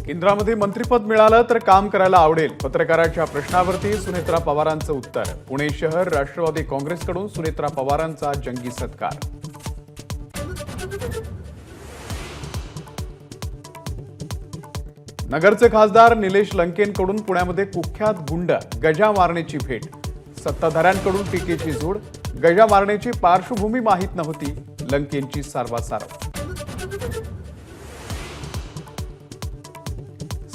केंद्रामध्ये मंत्रिपद मिळालं तर काम करायला आवडेल. पत्रकाराच्या प्रश्नावरती सुनेत्रा पवारांचं उत्तर. पुणे शहर राष्ट्रवादी काँग्रेसकडून सुनेत्रा पवारांचा जंगी सत्कार. नगरचे खासदार निलेश लंकेंकडून पुण्यामध्ये कुख्यात गुंड गजा मारण्याची भेट. सत्ताधाऱ्यांकडून टीकेची झोड. गजा मारण्याची पार्श्वभूमी माहीत नव्हती. लंकेंची सारवासारव.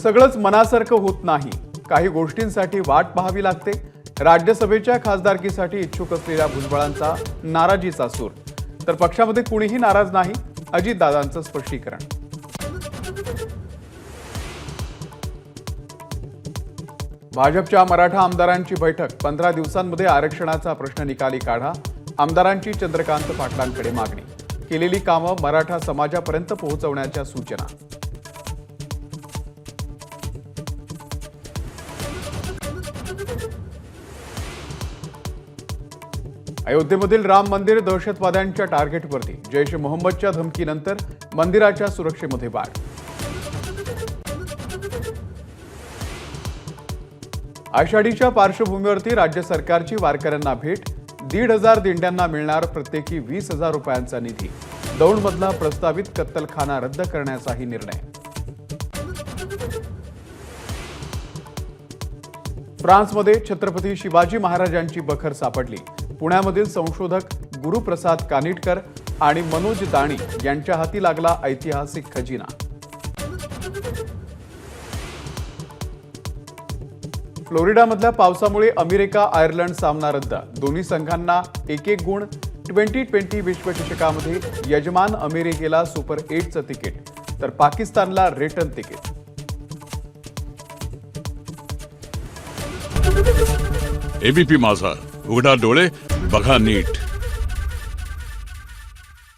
सगळंच मनासारखं होत नाही. काही गोष्टींसाठी वाट पाहावी लागते. राज्यसभेच्या खासदारकीसाठी इच्छुक असलेल्या भुजबळांचा नाराजीचा सूर. तर पक्षामध्ये कुणीही नाराज नाही. अजितदादांचं स्पष्टीकरण. भाजपच्या मराठा आमदारांची बैठक. 15 दिवसांमध्ये आरक्षणाचा प्रश्न निकाली काढा. आमदारांची चंद्रकांत पाटलांकडे मागणी. केलेली कामं मराठा समाजापर्यंत पोहोचवण्याच्या सूचना. अयोध्येमधील राम मंदिर दहशतवाद्यांच्या टार्गेटवरती. जैश मोहम्मदच्या धमकीनंतर मंदिराच्या सुरक्षेमध्ये वाढ. आषाढीच्या पार्श्वभूमीवरती राज्य सरकारची वारकऱ्यांना भेट. 1,500 दिंड्यांना मिळणार प्रत्येकी 20,000 रुपयांचा निधी. दौंडमधला प्रस्तावित कत्तलखाना रद्द करण्याचाही निर्णय. फ्रान्समध्ये छत्रपती शिवाजी महाराजांची बखर सापडली. पुण्यामधील संशोधक गुरुप्रसाद कानिटकर आणि मनोज दाणी यांच्या हाती लागला ऐतिहासिक खजिना. फ्लोरिडामधल्या पावसामुळे अमेरिका आयर्लंड सामना रद्द. दोन्ही संघांना 1-1 गुण. 2020 विश्वचषकामध्ये यजमान अमेरिकेला सुपर 8चं तिकीट, तर पाकिस्तानला रिटर्न तिकीट. एबीपी माझा, उघडा डोळे बघा नीट.